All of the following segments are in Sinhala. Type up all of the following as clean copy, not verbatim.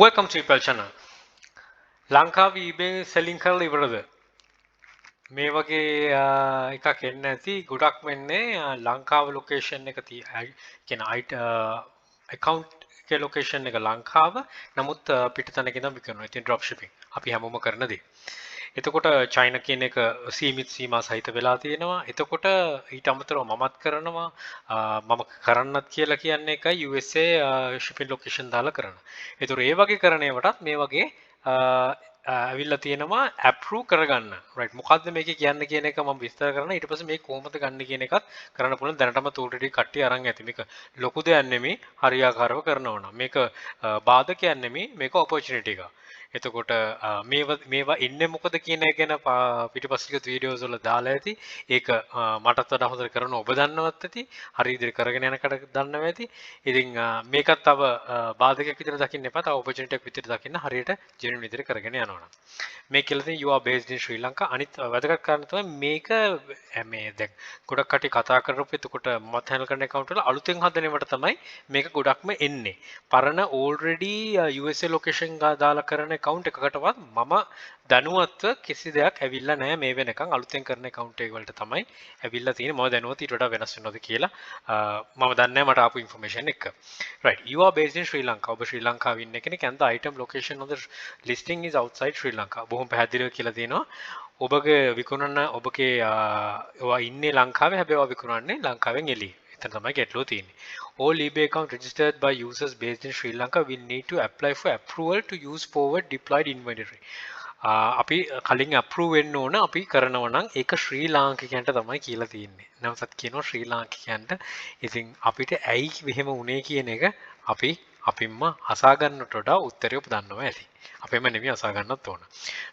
Welcome to SpeePAK channel. ලංකාවේ eBay selling කරලා ඉවරද? මේ වගේ එකක් එන්න ඇති ගොඩක් වෙන්නේ ලංකාව ලොකේෂන් එක කියන account එකේ ලොකේෂන් එක ලංකාව නමුත් පිටතනක ඉඳන් විකුණනවා. ඉතින් dropshipping අපි හැමෝම කරන දේ. එතකොට චයිනා කියන එක සීමිත සීමා සහිත වෙලා තියෙනවා. එතකොට ඊට අමතරව මමත් කරනවා මම කරන්නත් කියලා කියන්නේ එකයි USA shipping location දාලා කරනවා. ඒතර ඒ වගේ කරන ඒවටත් මේ වගේ ඇවිල්ලා තියෙනවා approve කරගන්න. right මොකද්ද මේකේ කියන්නේ කියන එක මම විස්තර කරනවා. ඊට පස්සේ මේක කොහොමද ගන්න කියන එකත් කරන්න පුළුවන්. දැනටම already කට්ටිය අරන් ඇති. මේක ලොකු දෙයක් නෙමෙයි. හරියාකාරව කරනවා නම්. මේක බාධකයක් නෙමෙයි. මේක opportunity එකක්. එතකොට මේවා ඉන්නේ මොකද කියන එක ගැන පිටිපස්සික වීඩියෝස් වල දාලා ඇති. ඒක මටත් වඩා හොඳට කරන ඔබ දන්නවත් ඇති. හරි විදිහට කරගෙන යනකට දන්නව ඇති. ඉතින් මේකත් තව බාධකයක් විදිහට දකින්න එපා. තව opportunity එකක් විදිහට දකින්න හරියට genuine විදිහට කරගෙන යනවා. මේ කියලා තියෙන you are based in Sri Lanka. අනිත් වැදගත් කාරණා තමයි මේක මේ දැන් ගොඩක් කටි කතා කරපු එතකොට මත් හැන්ඩල් කරන account වල අලුතෙන් හදනවට තමයි මේක ගොඩක්ම එන්නේ. පරණ already USA location දාලා කරන account එකකටවත් මම දැනුවත්ව කිසි දෙයක් ඇවිල්ලා නැහැ මේ වෙනකන් අලුතෙන් කරන account එක වලට තමයි ඇවිල්ලා තියෙන්නේ. මම දැනුවත් ඊට වඩා වෙනස් වෙනවද කියලා මම දන්නේ නැහැ මට ආපු information එක. right you are based in Sri Lanka. ඔබ ශ්‍රී ලංකාවේ ඉන්න කෙනෙක් and the item location of the listing is outside Sri Lanka. බොහොම පැහැදිලිව කියලා තියෙනවා. ඔබගේ විකුණන ඔබගේ ඔයා ඉන්නේ ලංකාවේ හැබැයි ඔයා විකුණන්නේ ලංකාවෙන් එළියේ. එතන තමයි ගැටලුව තියෙන්නේ. All eBay account registered by users based in Sri Lanka will need to apply for approval to use forward deployed inventory. අපි කලින් approve වෙන්න ඕන අපි කරනවා නම් ඒක ශ්‍රී ලාංකිකයන්ට තමයි කියලා තියෙන්නේ. නැවතත් කියනවා ශ්‍රී ලාංකිකයන්ට. ඉතින් අපිට ඇයි මෙහෙම වුනේ කියන එක අපින්ම අසා ගන්නට වඩා උත්තරය ඔබ දන්නවා ඇති. අපේම නෙමෙයි අසා ගන්නත් ඕන.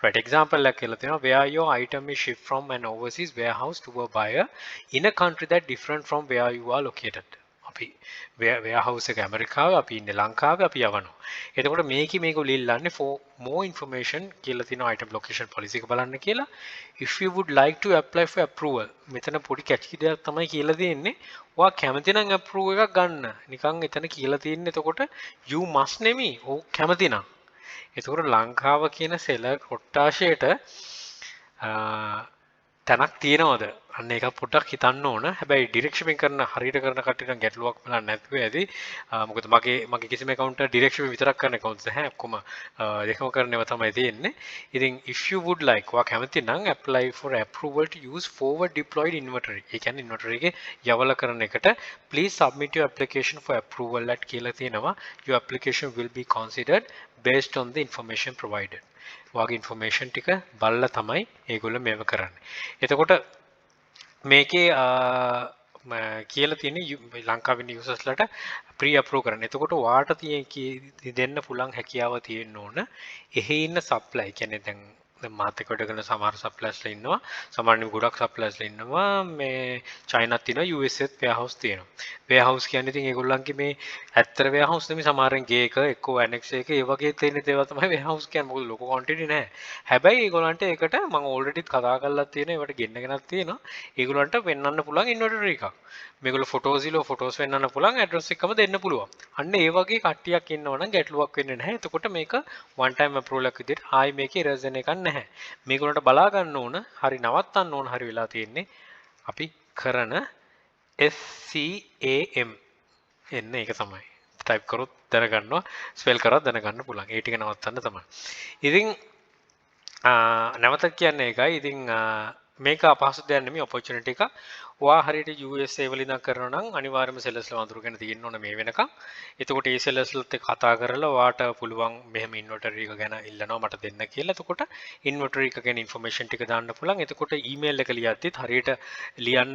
right example එකක් කියලා තියෙනවා where your item is shipped from an overseas warehouse to a buyer in a country that different from where you are located. අපි warehouse එක ඇමරිකාවේ අපි ඉන්නේ ලංකාවේ අපි යවනවා. එතකොට මේගොල්ලෝ ඉල්ලන්නේ for more information කියලා තියෙන item location policy එක බලන්න කියලා. if you would like to apply for approval මෙතන පොඩි කැචි දෙයක් තමයි කියලා දෙන්නේ. ඔයා කැමති නම් approve එකක් ගන්න. නිකන් එතන කියලා තියෙන්නේ එතකොට you must නෙමෙයි. ඔව් කැමති නම්. එතකොට ලංකාව කියන සෙලර් කොට්ටාශයට තැනක් තියෙනවද? අන්න ඒක පොඩ්ඩක් හිතන්න ඕන. හැබැයි direct shipping කරන හරියට කරන කට්ටියට නම් ගැටලුවක් බලන්න නැතුව ඇති. මොකද මගේ කිසිම account එක direct shipping විතරක් කරන accounts නැහැ. ඔක්කොම දෙකම කරනව තමයි තියෙන්නේ. ඉතින් if you would like ඔයා කැමති නම් apply for approval to use forward deployed inventory. ඒ කියන්නේ inventory එකේ යවලා කරන එකට please submit your application for approval at කියලා තියෙනවා. Your application will be considered based on the information provided. වගේ ඉන්ෆර්මේෂන් ටික බලලා තමයි ඒගොල්ලෝ මේව කරන්නේ. එතකොට මේකේ කියලා තියෙන්නේ ලංකාවේ යූසර්ස්ලට ප්‍රී අප්‍රූව් කරන්න. එතකොට ඔයාට දෙන්න පුළුවන් හැකියාව තියෙන්න ඕන. එහි ඉන්න සප්ලයි කියන්නේ දැන් මාත් එක්ක වැඩ කරන සමහර සප්ලයිස්ලා ඉන්නවා. සමහරවිට ගොඩක් සප්ලයිස්ලා ඉන්නවා. මේ චයිනාත් තියෙනවා USAත් වෙයාහවුස් තියෙනවා. වෙයාහවුස් කියන්නේ ඉතින් ඒගොල්ලන්ගේ මේ ඇත්තට වෙයාහවුස් නෙමෙයි සමහරෙන් ගේ එක එක්කෝ ඇනෙක්ස් එක ඒ වගේ තියෙන දේවල් තමයි වෙයාහවුස් කියන්නේ. මොකද ලොකු ක්වොන්ටිටි නැහැ. හැබැයි ඒගොල්ලන්ට ඒකට මම ඕල්රෙඩි කතා කරලා තියෙනවා. ඒවට ගෙන්නගෙනත් තියෙනවා. ඒගොල්ලන්ට වෙන්නන්න පුළුවන් ඉන්වර්ටරි එකක්. මේගොල්ලෝ ෆොටෝස් ඉලෝ ෆොටෝස් වෙන්නන්න පුළුවන් ඇඩ්‍රස් එකම දෙන්න පුළුවන්. අන්න ඒ වගේ කට්ටියක් ඉන්නවනම් ගැටලුවක් වෙන්නේ නැහැ. එතකොට මේක one time approval එකක් විදිහට ආයි මේකේ errors එකක් නැහැ. මේගොල්ලන්ට බලා ගන්න ඕන, හරි නවත්තන්න ඕන, හරි වෙලා තියෙන්නේ අපි කරන SCAM එන්න ඒක තමයි. ටයිප් කරොත් දැනගන්නවා, ස්පෙල් කරොත් දැනගන්න පුළුවන්. ඒ ටික නවත්තන්න තමයි. ඉතින් නැවත කියන්නේ ඒකයි. ඉතින් මේක අපහසු දෙයක් නෙමෙයි opportunity එක. ඔයා හරියට USA වල ඉඳන් කරනවා නම් අනිවාර්යයෙන්ම sellers ලා වඳුරගෙන තියෙන්න ඕන මේ වෙනකම්. එතකොට ඒ sellers ලත් එක්ක කතා කරලා ඔයාට පුළුවන් මෙහෙම inventory එක ගැන ඉල්ලනවා මට දෙන්න කියලා. එතකොට inventory එක ගැන information ටික දාන්න පුළුවන්. එතකොට email එක ලියද්දිත් හරියට ලියන්න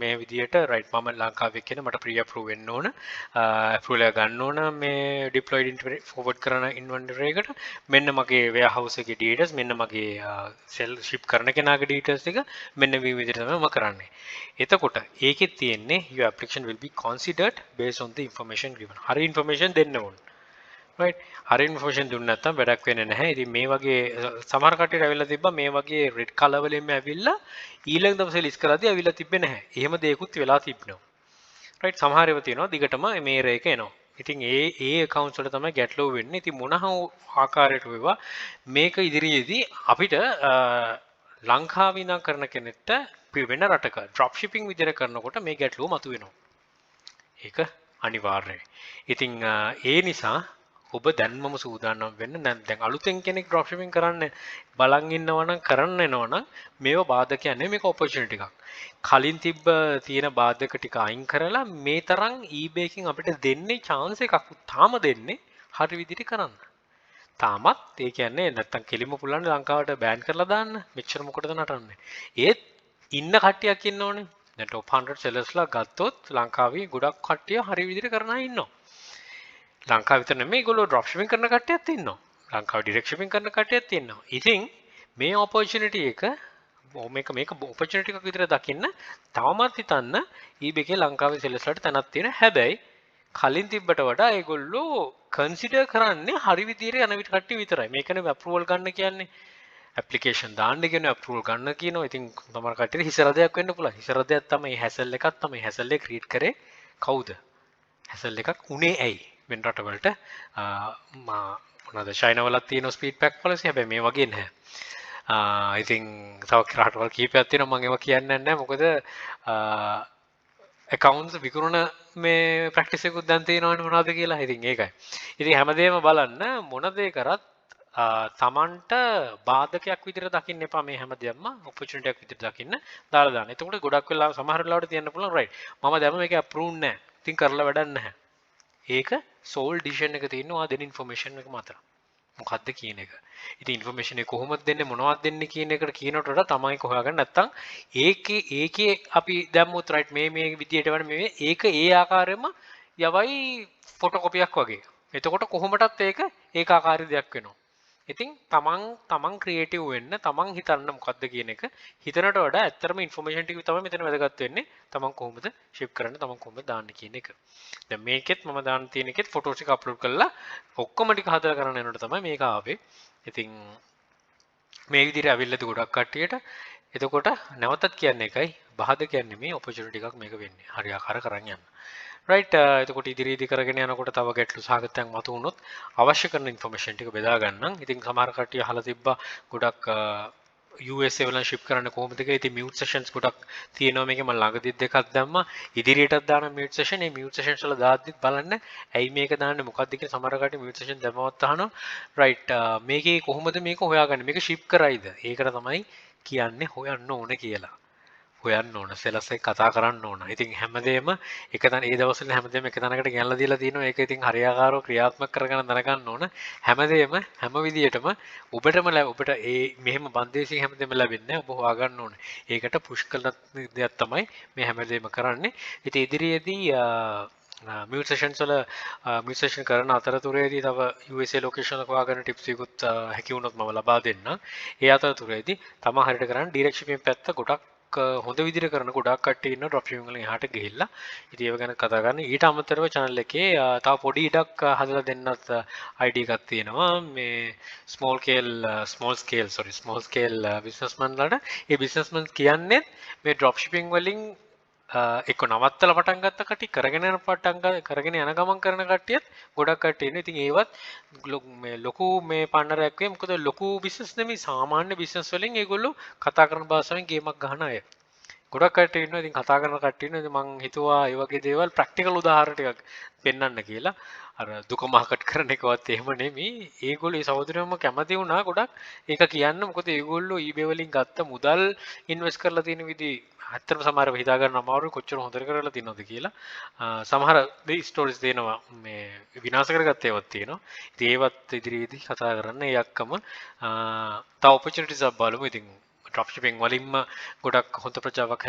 මේ විදියට right මම ලංකාවේ කියන මට pre approve වෙන්න ඕන. approval එක ගන්න ඕන මේ deployed forward කරන inventory එකට. මෙන්න මගේ warehouse එකේ details, මෙන්න මගේ sell ship කරන කෙනාගේ details ටික මෙන්න මේ විදිහට තමයි මම කරන්නේ. එතකොට ඒකෙත් තියෙන්නේ your application will be considered based on the information given. හරි information දෙන්න ඕන. right? හරි information දුන්න නැත්නම් වැඩක් වෙන්නේ නැහැ. ඉතින් මේ වගේ සමහර කට්ටියට ඇවිල්ලා තිබ්බා මේ වගේ red color වලින්ම ඇවිල්ලා ඊළඟ දවසේ list කරද්දී ඇවිල්ලා තිබ්බේ නැහැ. එහෙම දෙයක්ත් වෙලා තිබෙනවා. right? සමහර ඒවා තියෙනවා දිගටම මේ රේක එනවා. ඉතින් ඒ accounts වල තමයි ගැටලුව වෙන්නේ. ඉතින් මොන ආකාරයට වේවා මේක ඉදිරියේදී අපිට ලංකාවේ ඉඳන් කරන කෙනෙක්ට වෙන රටක drop shipping විදිහට කරනකොට මේ ගැටලුව මතුවෙනවා. ඒක අනිවාර්යයි. ඉතින් ඒ නිසා ඔබ දැන්මම සූදානම් වෙන්න. දැන් අලුතෙන් කෙනෙක් drop shipping කරන්න බලන් ඉන්නවා නම් කරන්න එනවා නම් මේව බාධකයක් නෙවෙයි, මේක opportunity එකක්. කලින් තිබ්බ තියෙන බාධක ටික අයින් කරලා මේ තරම් eBay එකෙන් අපිට දෙන්නේ chance එකක්. තාම දෙන්නේ හරි විදිහට කරන්න. තාමත් ඒ කියන්නේ නැත්තම් කෙලිම පුළුවන් ලංකාවට බෑන් කරලා දාන්න. මෙච්චර මොකටද නටන්නේ? ඒත් ඉන්න කට්ටියක් ඉන්නෝනේ. දැන් top 100 sellersලා ගත්තොත් ලංකාවේ ගොඩක් කට්ටිය හරි විදිහට කරන අය ඉන්නවා. ලංකාව විතර නෙමෙයි ඒගොල්ලෝ drop shipping කරන කට්ටියත් ඉන්නවා. ලංකාව direct shipping කරන කට්ටියත් ඉන්නවා. ඉතින් මේ opportunity එක මේක opportunity එකක් විතර දකින්න තවමත් හිතන්න eBay එකේ ලංකාවේ sellers තැනක් තියෙන. හැබැයි කලින් තිබ්බට වඩා ඒගොල්ලෝ කන්සිඩර් කරන්නේ හරි විදිහට යන කට්ටිය විතරයි. මේකනේ අප්‍රූවල් ගන්න කියන්නේ. ඇප්ලිකේෂන් දාන්න කියන අප්‍රූවල් ගන්න කියනවා. ඉතින් තමර කට්ටියට හිසරදයක් වෙන්න පුළුවන්. හිසරදයක් තමයි හැසල් එකක් තමයි. හැසල් එක ක්‍රියේට් කරේ කවුද? හැසල් එකක් උනේ ඇයි? වෙන රටවලට මොනවාද චයිනාවලත් තියෙන SpeePAK Policy. හැබැයි මේ වගේ නැහැ. ඉතින් තව රටවල් කීපයක් තියෙනවා මම ඒවා කියන්නේ නැහැ. මොකද accounts විකුණන මේ ප්‍රැක්ටිස් එකකුත් දැන් තියෙනවනේ මොනවද කියලා. ඉතින් ඒකයි. ඉතින් හැමදේම බලන්න මොන දේ කරත් තමන්ට බාධකයක් විදිහට දකින්න එපා. මේ හැමදේම opportunity එකක් විදිහට දකින්න දාලා දාන්න. එතකොට ගොඩක් වෙලා සමහර වෙලාවට තියන්න පුළුවන් right. මම දැම්ම මේක approve නැහැ. ඉතින් කරලා වැඩක් නැහැ. ඒක sole decision එක තියෙනවා දෙන information එක මත. මොකද්ද කියන එක. ඉතින් information එක කොහොමද දෙන්නේ මොනවද දෙන්නේ කියන එකට කියනට වඩා තමයි හොයාගන්න. නැත්තම් ඒකේ අපි දැම්මොත් right මේ විදියට වань මේ ඒක ඒ ආකාරයෙන්ම යවයි ෆොටෝකොපියක් වගේ. එතකොට කොහොමටත් ඒක ඒකාකාරී දෙයක් වෙනවා. ඉතින් තමන් ක්‍රියේටිව් වෙන්න තමන් හිතන්න මොකද්ද කියන එක හිතනට වඩා ඇත්තටම ඉන්ෆර්මේෂන් ටික තමයි මෙතන වැදගත් වෙන්නේ. තමන් කොහොමද ෂිප් කරන්න තමන් කොහොමද දාන්න කියන එක. දැන් මේකෙත් මම දාන්න තියෙන එකෙත් ෆොටෝස් ටික අප්ලෝඩ් කරලා ඔක්කොම ටික හදලා කරන්න යනකොට තමයි මේක ආවේ. ඉතින් මේ විදිහට අවිල්ලද ගොඩක් කට්ටියට. එතකොට නැවතත් කියන්නේ එකයි බාධා කියන්නේ මේ ඔපචුනිටි එකක් මේක වෙන්නේ. හරි ආකාර කරන් යන්න. right එතකොට ඉදිරියේදී කරගෙන යනකොට තව ගැටලු සාගතයක් මතු වුණොත් අවශ්‍ය කරන ইনফরমේෂන් ටික බෙදා ගන්නම්. ඉතින් සමහර කට්ටිය අහලා තිබ්බා ගොඩක් USA වල ෂිප් කරන්න කොහොමද කියලා. ඉතින් mute sessions ගොඩක් තියෙනවා මේකේ. මම ළඟදිත් දෙකක් දැම්මා. ඉදිරියටත් දාන mute session. මේ mute sessions වල දාද්දිත් බලන්න ඇයි මේක දාන්නේ මොකක්ද කියලා සමහර කට්ටිය mute session දැම්මවත් අහනවා. right මේකේ කොහොමද මේක හොයාගන්නේ? මේක ෂිප් කරයිද? ඒකට තමයි කියන්නේ හොයන්න ඕනේ කියලා. හොයන්න ඕන සෙලස් එක කතා කරන්න ඕන. ඉතින් හැමදේම එක තැන ඒ දවස්වල හැමදේම එක තැනකට ගෙනල්ලා දීලා තියෙනවා. ඒක ඉතින් හරියාකාරව ක්‍රියාත්මක කරගෙන දැනගන්න ඕන. හැමදේම හැම විදියටම ඔබට ඒ මෙහෙම බන්දේසින් හැමදේම ලැබෙන්නේ නැහැ. ඔබ හොයාගන්න ඕන. ඒකට පුෂ් කරන දෙයක් තමයි මේ හැමදේම කරන්නේ. ඉතින් ඉදිරියේදී mute sessions වල mute session කරන අතරතුරේදී තව USA location එක හොයාගන්න tips එකකුත් හැකි වුණොත් මම ලබා දෙන්නම්. ඒ අතරතුරේදී තමයි හරියට කරන්න direct shipping පැත්ත ගොඩක් හොඳ විදිහට කරන ගොඩක් කට්ටිය ඉන්න dropshipping වලින් එහාට ගිහිල්ලා ඉතින් ඒව ගැන කතා කරන්න. ඊට අමතරව channel එකේ තව පොඩි ඉඩක් හදලා දෙන්නත් idea එකක් තියෙනවා. මේ small scale businessman ලාට ඒ businessman කියන්නේ මේ dropshipping වලින් එක්ක නවත්තලා පටන් ගත්ත කට්ටිය කරගෙන යන ගමන් කරන කට්ටියත් ගොඩක් කට්ටිය ඉන්නේ. ඉතින් ඒවත් මේ ලොකු මේ පාර්ට්නරයක් වෙයි. මොකද ලොකු බිස්නස් නෙමෙයි සාමාන්‍ය බිස්නස් වලින් ඒගොල්ලෝ කතා කරන භාෂාවෙන් ගේමක් ගහන අය. ගොඩක් කට්ටිය ඉන්නවා. ඉතින් කතා කරන කට්ටිය ඉන්නවා. ඉතින් මම හිතුවා ඒ වගේ දේවල් ප්‍රැක්ටිකල් උදාහරණ ටිකක් පෙන්වන්න කියලා. අර දුක මාකට් කරන එකවත් එහෙම නෙමෙයි. ඒගොල්ලෝ ඒ සහෝදරයන්ම කැමති වුණා ගොඩක් ඒක කියන්න. මොකද ඒගොල්ලෝ eBay වලින් ගත්ත මුදල් ඉන්වෙස්ට් කරලා තියෙන විදිහ ඇත්තටම සමහරව හිතා ගන්න අමාරුයි කොච්චර හොඳට කරලා තියෙනවද කියලා. සමහර ස්ටෝරිස් දෙනවා මේ විනාශ කරගත්ත ඒවාත් තියෙනවා. ඉතින් ඒවත් ඉදිරියේදී කතා කරන්න ඒ යක්කම තව ඔපචුනිටිස් එකක් බලමු. ඉතින් dropshipping වලින්ම ගොඩක් හොඳ ප්‍රජාවක්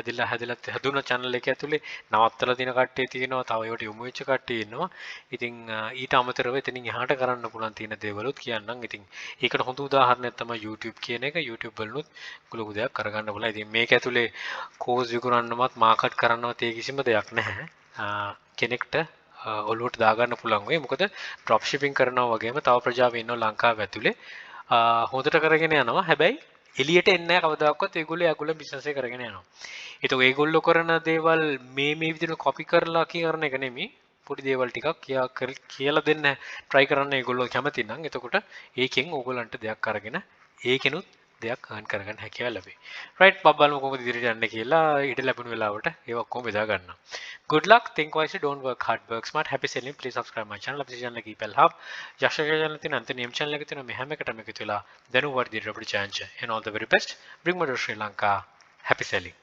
හැදුන channel එක ඇතුලේ නවත්තලා තියෙන කට්ටිය තියෙනවා. තව ඒවට යොමු වෙච්ච කට්ටිය ඉන්නවා. ඉතින් ඊට අමතරව එතනින් එහාට කරන්න පුළුවන් තියෙන දේවලුත් කියන්නම්. ඉතින් ඒකට හොඳ උදාහරණයක් තමයි YouTube කියන එක. YouTube වලුත් ලොකු දෙයක් කරගන්න පුළුවන්. ඉතින් මේක ඇතුලේ course විකුණන්නවත් මාකට් කරන්නවත් ඒ කිසිම දෙයක් නැහැ. කෙනෙක්ට ඔලුවට දාගන්න පුළුවන් වෙයි. මොකද dropshipping කරනවා වගේම තව ප්‍රජාව ඉන්නවා ලංකාව ඇතුලේ. හොඳට කරගෙන යනවා. හැබැයි එලියට එන්නේ නැහැ කවදාකවත්. ඒගොල්ලෝ බිස්නස් එක කරගෙන යනවා. ඒතකොට ඒගොල්ලෝ කරන දේවල් මේ විදිහට කොපි කරලා කරන එක නෙමෙයි. පොඩි දේවල් ටිකක් කියලා දෙන්න try කරන්න ඒගොල්ලෝ කැමති නම් එතකොට ඒකෙන් ඕගොල්ලන්ට දෙයක් අරගෙන ඒකෙනුත් දෙයක් earn කරගන්න හැකියාව ලැබේ. right බබ්බලම කොහොමද ඉදිරියට යන්නේ කියලා ඊට ලැබුණු වෙලාවට ඒව ඔක්කොම බෙදා ගන්න. good luck, think wisely, don't work hard, work smart, happy selling. Please subscribe my channel. අපේ channel එකේ ඉපල් හබ් යක්ෂ care channel තියෙන අන්ත නියම channel එකේ තියෙන මේ හැම එකටම එකතු වෙලා දැනුවත් දිරට අපිට chance and all the very best. bring more to Sri Lanka. Happy selling.